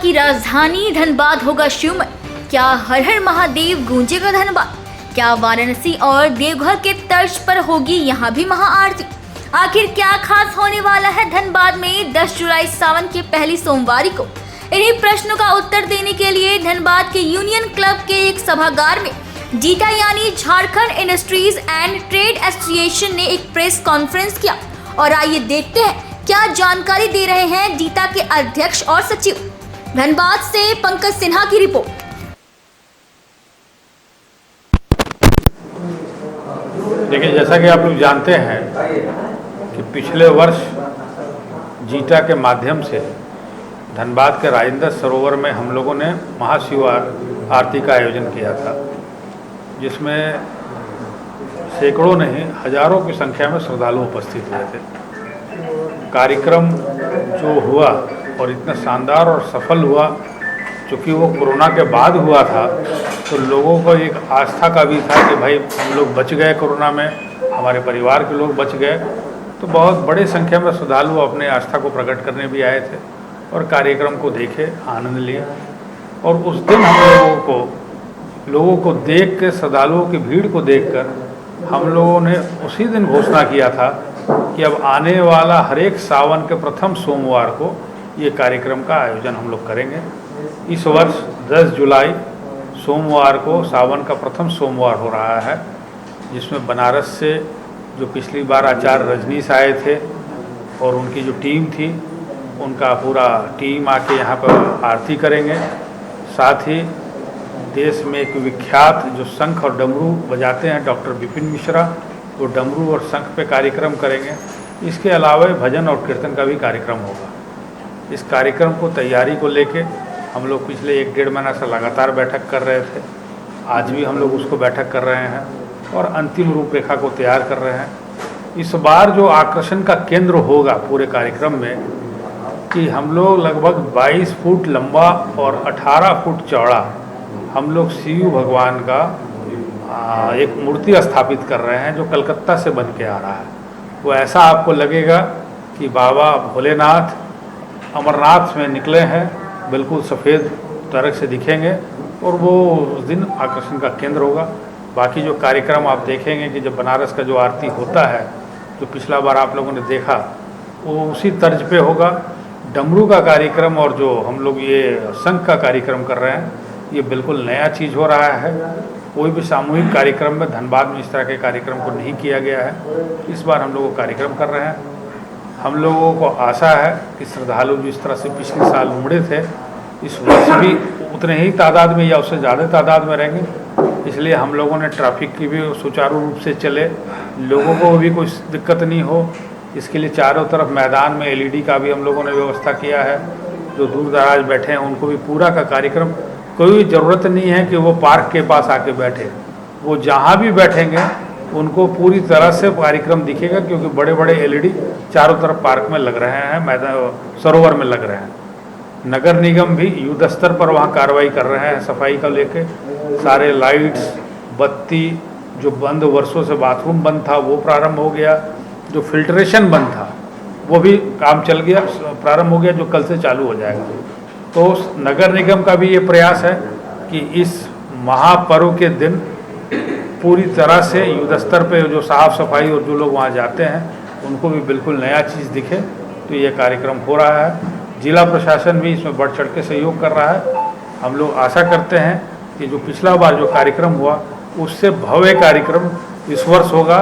की राजधानी धनबाद होगा शिवमय। क्या हर हर महादेव गूंजेगा धनबाद? क्या वाराणसी और देवघर के तर्ज पर होगी यहाँ भी महाआरती? आखिर क्या खास होने वाला है धनबाद में 10 जुलाई सावन के पहली सोमवारी को? इन्हीं प्रश्नों का उत्तर देने के लिए धनबाद के यूनियन क्लब के एक सभागार में जीटा यानी Jharkhand industries and trade association ने एक प्रेस कॉन्फ्रेंस किया। और आइए देखते हैं क्या जानकारी दे रहे हैं जीटा के अध्यक्ष और सचिव। धनबाद से पंकज सिन्हा की रिपोर्ट। देखिए, जैसा कि आप लोग जानते हैं कि पिछले वर्ष जीटा के माध्यम से धनबाद के राजेंद्र सरोवर में हम लोगों ने महाशिव आरती का आयोजन किया था, जिसमें सैकड़ों नहीं हजारों की संख्या में श्रद्धालु उपस्थित हुए थे। कार्यक्रम जो हुआ और इतना शानदार और सफल हुआ, चूँकि वो कोरोना के बाद हुआ था, तो लोगों को एक आस्था का भी था कि भाई हम लोग बच गए कोरोना में, हमारे परिवार के लोग बच गए। तो बहुत बड़ी संख्या में श्रद्धालु अपने आस्था को प्रकट करने भी आए थे और कार्यक्रम को देखे, आनंद लिए। और उस दिन हम लोगों को देख के, श्रद्धालुओं की भीड़ को देखकर हम लोगों ने उसी दिन घोषणा किया था कि अब आने वाला हर एक सावन के प्रथम सोमवार को ये कार्यक्रम का आयोजन हम लोग करेंगे। इस वर्ष 10 जुलाई सोमवार को सावन का प्रथम सोमवार हो रहा है, जिसमें बनारस से जो पिछली बार आचार्य रजनीश आए थे और उनकी जो टीम थी, उनका पूरा टीम आके यहाँ पर आरती करेंगे। साथ ही देश में एक विख्यात जो शंख और डमरू बजाते हैं डॉक्टर विपिन मिश्रा, वो डमरू और शंख पे कार्यक्रम करेंगे। इसके अलावा भजन और कीर्तन का भी कार्यक्रम होगा। इस कार्यक्रम को तैयारी को लेके हम लोग पिछले 1-1.5 महीना से लगातार बैठक कर रहे थे। आज भी हम लोग उसको बैठक कर रहे हैं और अंतिम रूपरेखा को तैयार कर रहे हैं। इस बार जो आकर्षण का केंद्र होगा पूरे कार्यक्रम में, कि हम लोग लगभग 22 फुट लंबा और 18 फुट चौड़ा हम लोग शिव भगवान का एक मूर्ति स्थापित कर रहे हैं, जो कलकत्ता से बन के आ रहा है। वो ऐसा आपको लगेगा कि बाबा भोलेनाथ अमरनाथ में निकले हैं, बिल्कुल सफ़ेद तरह से दिखेंगे और वो उस दिन आकर्षण का केंद्र होगा। बाकी जो कार्यक्रम आप देखेंगे कि जब बनारस का जो आरती होता है, जो पिछला बार आप लोगों ने देखा, वो उसी तर्ज पे होगा। डमरू का कार्यक्रम और जो हम लोग ये शंख का कार्यक्रम कर रहे हैं, ये बिल्कुल नया चीज़ हो रहा है। कोई भी सामूहिक कार्यक्रम में धनबाद में इस तरह के कार्यक्रम को नहीं किया गया है। इस बार हम लोग कार्यक्रम कर रहे हैं। हम लोगों को आशा है कि श्रद्धालु जिस तरह से पिछले साल उमड़े थे, इस वर्ष भी उतने ही तादाद में या उससे ज़्यादा तादाद में रहेंगे। इसलिए हम लोगों ने ट्रैफिक की भी सुचारू रूप से चले, लोगों को भी कोई दिक्कत नहीं हो, इसके लिए चारों तरफ मैदान में LED का भी हम लोगों ने व्यवस्था किया है। जो दूर दराज बैठे हैं उनको भी पूरा का कार्यक्रम, कोई ज़रूरत नहीं है कि वो पार्क के पास आके बैठे, वो जहाँ भी बैठेंगे उनको पूरी तरह से कार्यक्रम दिखेगा, क्योंकि बड़े बड़े LED चारों तरफ पार्क में लग रहे हैं, मैदान सरोवर में लग रहे हैं। नगर निगम भी युद्ध स्तर पर वहाँ कार्रवाई कर रहे हैं सफाई का लेके। सारे लाइट्स, बत्ती, जो बंद वर्षों से बाथरूम बंद था वो प्रारंभ हो गया, जो फिल्ट्रेशन बंद था वो भी काम चल गया, प्रारंभ हो गया, जो कल से चालू हो जाएगा। तो नगर निगम का भी ये प्रयास है कि इस महापर्व के दिन पूरी तरह से युद्ध स्तर पे जो साफ़ सफाई और जो लोग वहाँ जाते हैं उनको भी बिल्कुल नया चीज़ दिखे। तो ये कार्यक्रम हो रहा है। जिला प्रशासन भी इसमें बढ़ चढ़ के सहयोग कर रहा है। हम लोग आशा करते हैं कि जो पिछला बार जो कार्यक्रम हुआ, उससे भव्य कार्यक्रम इस वर्ष होगा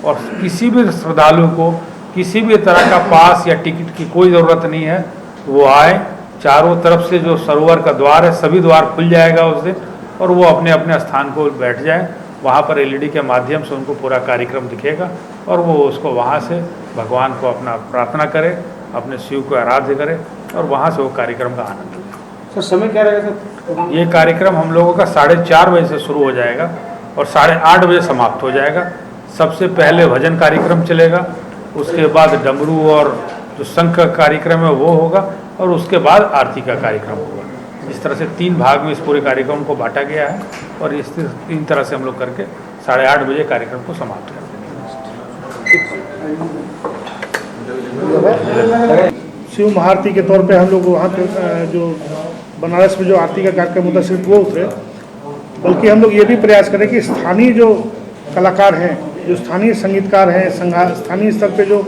और किसी भी श्रद्धालु को किसी भी तरह का पास या टिकट की कोई ज़रूरत नहीं है। वो आए, चारों तरफ से जो सरोवर का द्वार है, सभी द्वार खुल जाएगा उस दिन, और वो अपने अपने स्थान को बैठ जाएं। वहाँ पर LED के माध्यम से उनको पूरा कार्यक्रम दिखेगा और वो उसको वहाँ से भगवान को अपना प्रार्थना करे, अपने शिव को आराध्य करे और वहाँ से वो कार्यक्रम का आनंद ले। सर, समय क्या रहेगा सर? ये कार्यक्रम हम लोगों का 4:30 बजे से शुरू हो जाएगा और 8:30 बजे समाप्त हो जाएगा। सबसे पहले भजन कार्यक्रम चलेगा, उसके बाद डमरू और जो शंख का कार्यक्रम है वो होगा और उसके बाद आरती का कार्यक्रम होगा। इस तरह से 3 भाग में इस पूरे कार्यक्रम को बांटा गया है और इस 3 तरह से हम लोग करके 8:30 बजे कार्यक्रम को समाप्त करते हैं। शिव महाआरती के तौर पे हम लोग वहाँ पे जो बनारस में जो आरती का कार्यक्रम होता है सिर्फ वो उतरे, बल्कि हम लोग ये भी प्रयास करें कि स्थानीय जो कलाकार हैं, जो स्थानीय संगीतकार हैं, स्थानीय स्तर पे जो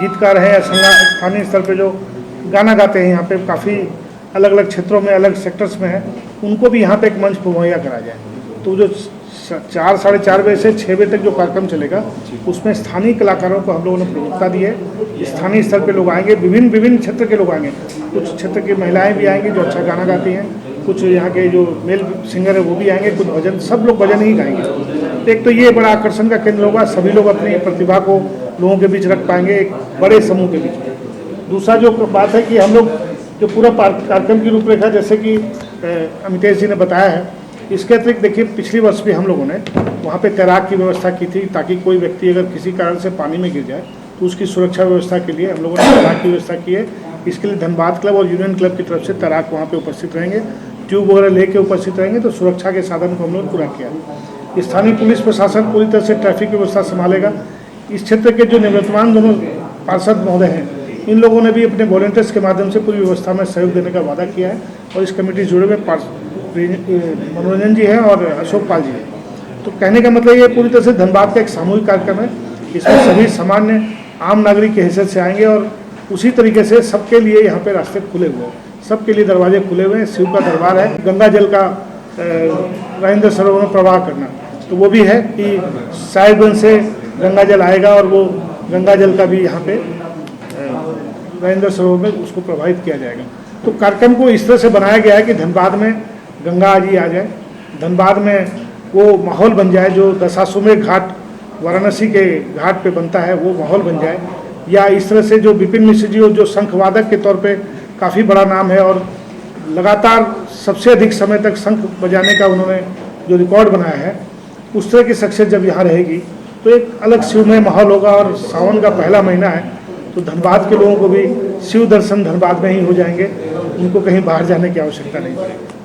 गीतकार हैं, स्थानीय स्तर पे जो गाना गाते हैं, यहाँ पे काफ़ी अलग अलग क्षेत्रों में, अलग सेक्टर्स में है, उनको भी यहाँ पे एक मंच मुहैया करा जाए। तो जो 4 साढ़े 4 बजे से 6 बजे तक जो कार्यक्रम चलेगा, उसमें स्थानीय कलाकारों को हम लोगों ने प्रमुखता दी है। स्थानीय स्तर पे लोग आएंगे, विभिन्न क्षेत्र के लोग आएंगे। कुछ क्षेत्र की महिलाएं भी आएंगी जो अच्छा गाना गाती हैं, कुछ यहाँ के जो मेल सिंगर है वो भी आएंगे, कुछ भजन, सब लोग भजन ही गाएंगे। एक तो ये बड़ा आकर्षण का केंद्र होगा, सभी लोग अपनी प्रतिभा को लोगों के बीच रख पाएंगे, एक बड़े समूह के बीच। दूसरा जो बात है कि हम लोग जो पूरा कार्यक्रम की रूपरेखा, जैसे कि अमितेश जी ने बताया है, इसके अतिरिक्त देखिए पिछली वर्ष भी हम लोगों ने वहाँ पे तैराक की व्यवस्था की थी, ताकि कोई व्यक्ति अगर किसी कारण से पानी में गिर जाए तो उसकी सुरक्षा व्यवस्था के लिए हम लोगों ने तैराक की व्यवस्था की है। इसके लिए धनबाद क्लब और यूनियन क्लब की तरफ से तैराक वहाँ पे उपस्थित रहेंगे, ट्यूब वगैरह लेके उपस्थित रहेंगे, तो सुरक्षा के साधन को हम लोगों ने पूरा किया। स्थानीय पुलिस प्रशासन पूरी तरह से ट्रैफिक व्यवस्था संभालेगा। इस क्षेत्र के जो निवर्तमान दोनों पार्षद महोदय हैं, इन लोगों ने भी अपने वॉलंटियर्स के माध्यम से पूरी व्यवस्था में सहयोग देने का वादा किया है, और इस कमेटी से जुड़े हुए मनोरंजन जी हैं और अशोक पाल जी हैं। तो कहने का मतलब ये पूरी तरह से धनबाद का एक सामूहिक कार्यक्रम है। इसमें सभी सामान्य आम नागरिक की हैसियत से आएंगे, और उसी तरीके से सबके लिए यहाँ पे रास्ते खुले हुए हैं, सबके लिए दरवाजे खुले हुए हैं। शिव का दरबार है, गंगा जल का राजेंद्र सरोवर में प्रवाह करना, तो वो भी है कि साहिबगंज से गंगा जल आएगा, और वो गंगा जल का भी यहाँ पे राजेंद्र सरोवर में उसको प्रवाहित किया जाएगा। तो कार्यक्रम को इस तरह से बनाया गया है कि धनबाद में गंगा जी आ जाए, धनबाद में वो माहौल बन जाए जो दशाश्वमेध घाट वाराणसी के घाट पे बनता है, वो माहौल बन जाए। या इस तरह से जो विपिन मिश्र जी जो शंखवादक के तौर पे काफ़ी बड़ा नाम है, और लगातार सबसे अधिक समय तक शंख बजाने का उन्होंने जो रिकॉर्ड बनाया है, उस तरह की शख्सियत जब यहाँ रहेगी तो एक अलग शिवमय माहौल होगा। और सावन का पहला महीना है, तो धनबाद के लोगों को भी शिव दर्शन धनबाद में ही हो जाएंगे, उनको कहीं बाहर जाने की आवश्यकता नहीं पड़ेगी।